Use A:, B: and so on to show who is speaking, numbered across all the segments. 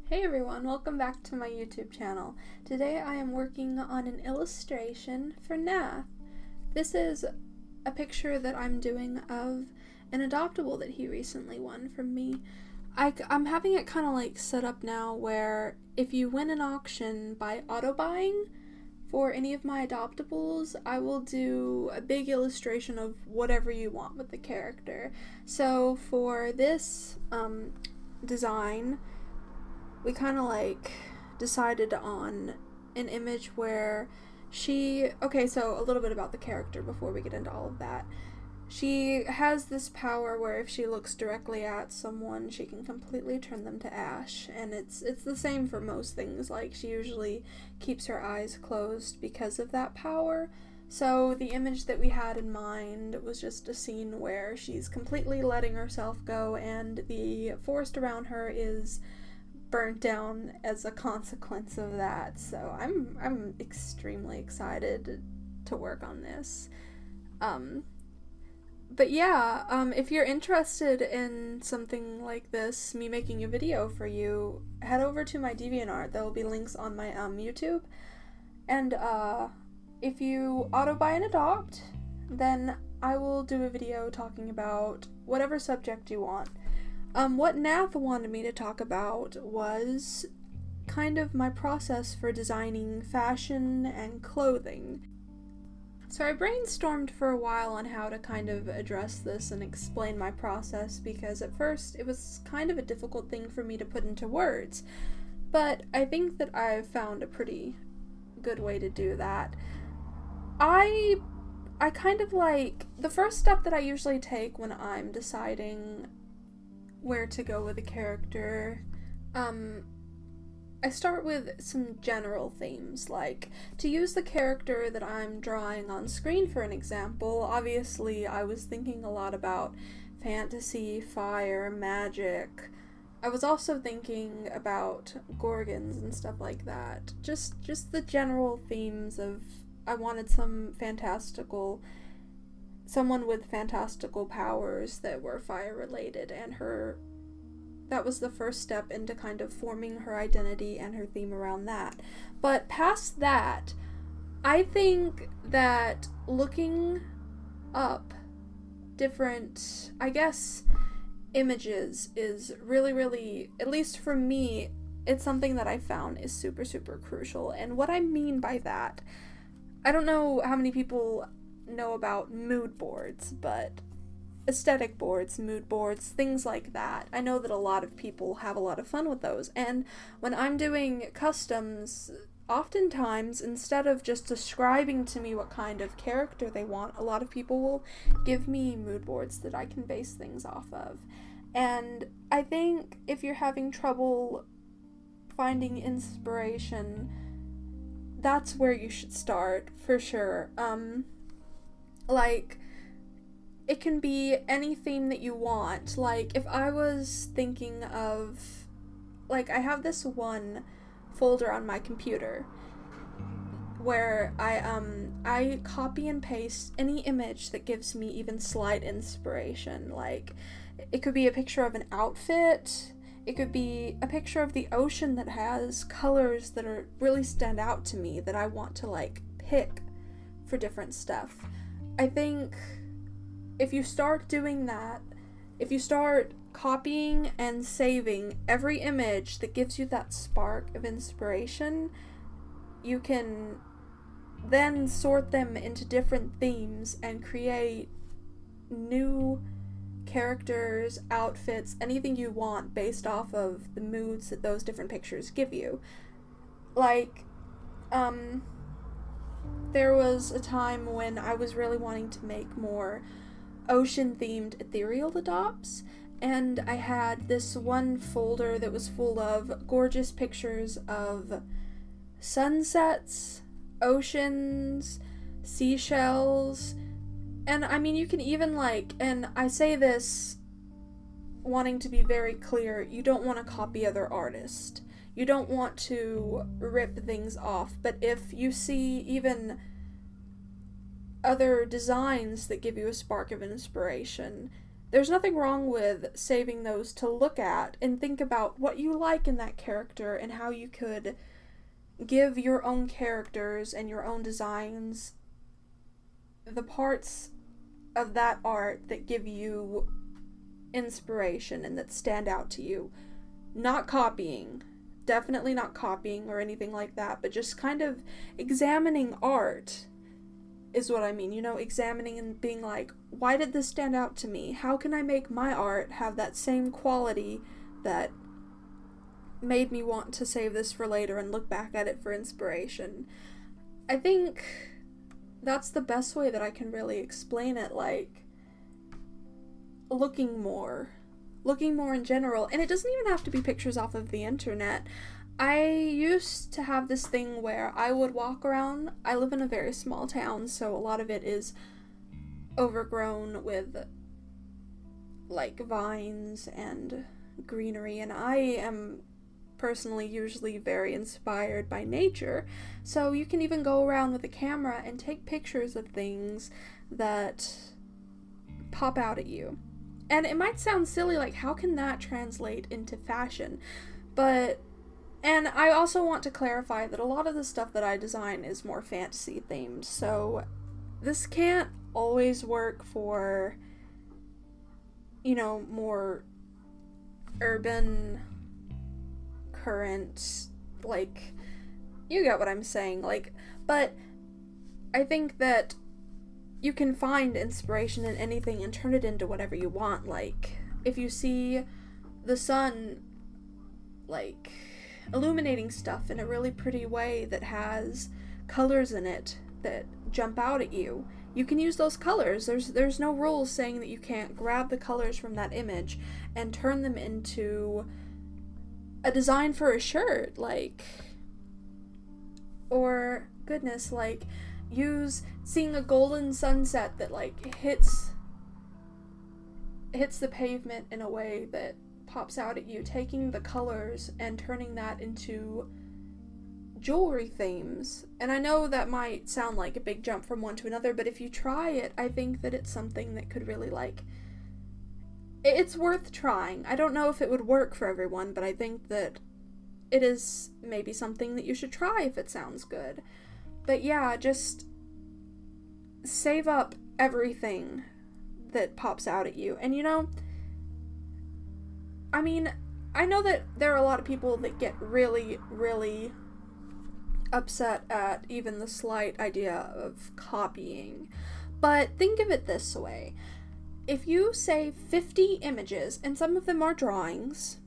A: Hey everyone, welcome back to my YouTube channel. Today I am working on an illustration for Nath. This is a picture that I'm doing of an adoptable that he recently won from me. I'm having it kind of like set up now where if you win an auction by auto-buying for any of my adoptables, I will do a big illustration of whatever you want with the character. So for this design, we kind of like decided on an image where okay, so a little bit about the character before we get into all of that. She has this power where if she looks directly at someone, she can completely turn them to ash, and it's the same for most things. Like, she usually keeps her eyes closed because of that power. So the image that we had in mind was just a scene where she's completely letting herself go and the forest around her is burnt down as a consequence of that. So I'm extremely excited to work on this. But yeah, if you're interested in something like this, me making a video for you, head over to my DeviantArt. There will be links on my YouTube. And if you auto-buy and adopt, then I will do a video talking about whatever subject you want. What Nath wanted me to talk about was kind of my process for designing fashion and clothing. So I brainstormed for a while on how to kind of address this and explain my process, because at first it was kind of a difficult thing for me to put into words, but I think that I've found a pretty good way to do that. I kind of like, the first step that I usually take when I'm deciding where to go with a character, I start with some general themes, like to use the character that I'm drawing on screen. For an example, obviously I was thinking a lot about fantasy, fire, magic. I was also thinking about gorgons and stuff like that. Just the general themes of, I wanted someone with fantastical powers that were fire related, and that was the first step into kind of forming her identity and her theme around that. But past that, I think that looking up different, I guess, images is really, at least for me, it's something that I found is super crucial. And what I mean by that, I don't know how many people know about mood boards, but aesthetic boards, mood boards, things like that. I know that a lot of people have a lot of fun with those, and when I'm doing customs, oftentimes, instead of just describing to me what kind of character they want, a lot of people will give me mood boards that I can base things off of. And I think if you're having trouble finding inspiration, that's where you should start, for sure. Like, it can be any theme that you want. Like, if I was thinking of, like, I have this one folder on my computer where I copy and paste any image that gives me even slight inspiration. Like, it could be a picture of an outfit, it could be a picture of the ocean that has colors that really stand out to me that I want to, like, pick for different stuff. I think if you start doing that, if you start copying and saving every image that gives you that spark of inspiration, you can then sort them into different themes and create new characters, outfits, anything you want based off of the moods that those different pictures give you. Like, there was a time when I was really wanting to make more ocean-themed ethereal adopts, and I had this one folder that was full of gorgeous pictures of sunsets, oceans, seashells, and I mean, you can even, like, and I say this wanting to be very clear, you don't want to copy other artists. You don't want to rip things off, but if you see even other designs that give you a spark of inspiration, there's nothing wrong with saving those to look at and think about what you like in that character and how you could give your own characters and your own designs the parts of that art that give you inspiration and that stand out to you. Not copying. Definitely not copying or anything like that, but just kind of examining art is what I mean. You know, examining and being like, why did this stand out to me? How can I make my art have that same quality that made me want to save this for later and look back at it for inspiration? I think that's the best way that I can really explain it, like, looking more in general. And it doesn't even have to be pictures off of the internet. I used to have this thing where I would walk around. I live in a very small town, so a lot of it is overgrown with, like, vines and greenery, and I am personally usually very inspired by nature, so you can even go around with a camera and take pictures of things that pop out at you. And it might sound silly, like, how can that translate into fashion? And I also want to clarify that a lot of the stuff that I design is more fantasy themed, so this can't always work for, you know, more urban, current, like, you get what I'm saying, like, but I think that you can find inspiration in anything and turn it into whatever you want. Like, if you see the sun, like, illuminating stuff in a really pretty way that has colors in it that jump out at you, you can use those colors. There's no rules saying that you can't grab the colors from that image and turn them into a design for a shirt, like, or, goodness, like, seeing a golden sunset that, like, hits the pavement in a way that pops out at you, taking the colors and turning that into jewelry themes. And I know that might sound like a big jump from one to another, but if you try it, I think that it's something that could really, like, it's worth trying. I don't know if it would work for everyone, but I think that it is maybe something that you should try if it sounds good. But yeah, just save up everything that pops out at you. And, you know, I mean, I know that there are a lot of people that get really, really upset at even the slight idea of copying. But think of it this way. If you save 50 images, and some of them are drawings,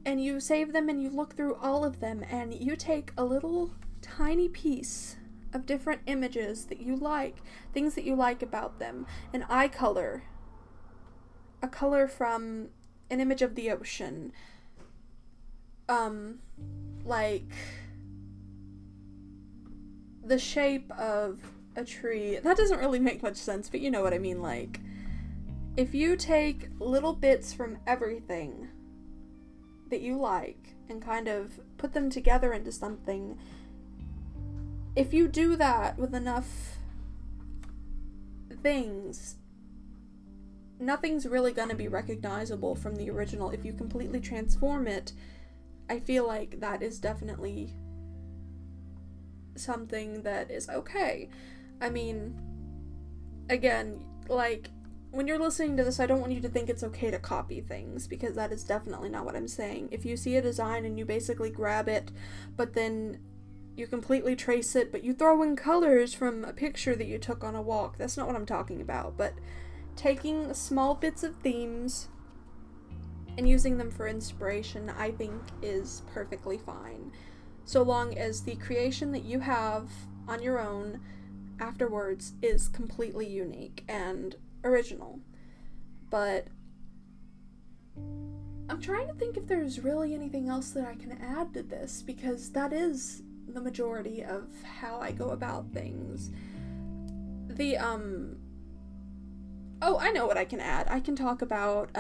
A: and you save them and you look through all of them, and you take a little tiny piece of different images that you like, things that you like about them, an eye color, a color from an image of the ocean, like the shape of a tree. That doesn't really make much sense, but you know what I mean. Like, if you take little bits from everything that you like and kind of put them together into something, if you do that with enough things, nothing's really going to be recognizable from the original. If you completely transform it, I feel like that is definitely something that is okay. I mean, again, like, when you're listening to this, I don't want you to think it's okay to copy things, because that is definitely not what I'm saying. If you see a design and you basically grab it, but then you completely trace it, but you throw in colors from a picture that you took on a walk, that's not what I'm talking about. But taking small bits of themes and using them for inspiration, I think, is perfectly fine, so long as the creation that you have on your own afterwards is completely unique and original. But I'm trying to think if there's really anything else that I can add to this, because that is the majority of how I go about things. Oh, I know what I can add. I can talk about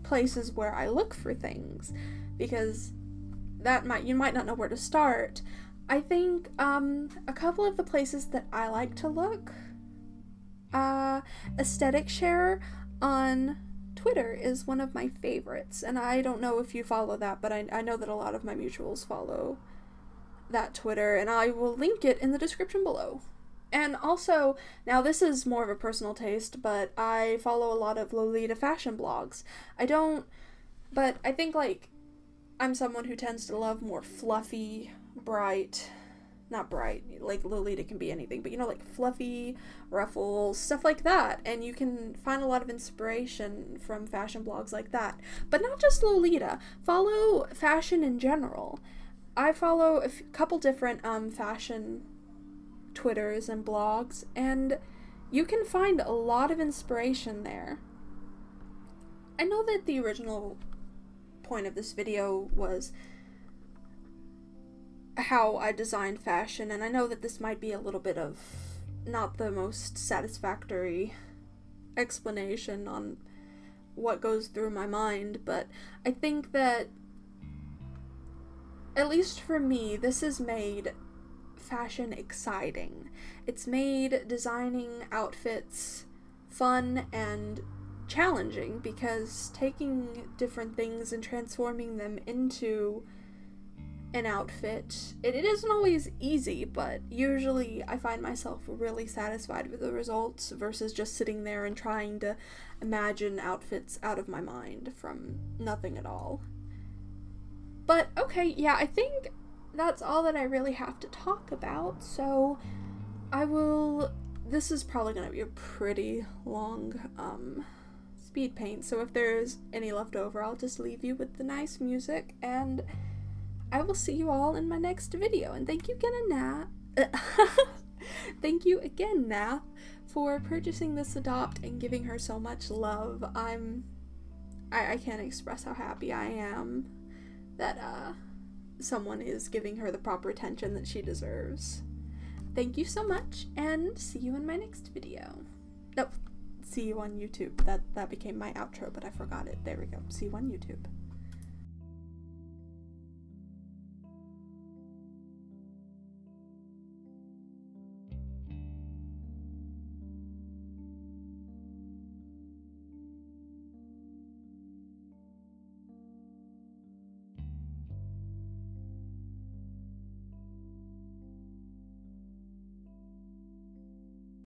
A: places where I look for things, because you might not know where to start. I think a couple of the places that I like to look, Aesthetic Share, on Twitter is one of my favorites, and I don't know if you follow that, but I know that a lot of my mutuals follow that Twitter, and I will link it in the description below. And also, now this is more of a personal taste, but I follow a lot of Lolita fashion blogs. But I think, like, I'm someone who tends to love more fluffy, not bright, like Lolita can be anything, but you know, like fluffy ruffles, stuff like that, and you can find a lot of inspiration from fashion blogs like that. But not just Lolita, follow fashion in general. I follow a couple different fashion Twitters and blogs, and you can find a lot of inspiration there. I know that the original point of this video was how I designed fashion, and I know that this might be a little bit of not the most satisfactory explanation on what goes through my mind, but I think that, at least for me, this has made fashion exciting. It's made designing outfits fun and challenging, because taking different things and transforming them into an outfit, it isn't always easy, but usually I find myself really satisfied with the results versus just sitting there and trying to imagine outfits out of my mind from nothing at all. But okay, yeah, I think that's all that I really have to talk about, so this is probably gonna be a pretty long speed paint, so if there's any left over, I'll just leave you with the nice music, and I will see you all in my next video. And thank you again, thank you again, Nath, for purchasing this Adopt and giving her so much love. I can't express how happy I am that someone is giving her the proper attention that she deserves. Thank you so much, and see you in my next video. Nope, see you on YouTube. That became my outro, but I forgot it. There we go. See you on YouTube.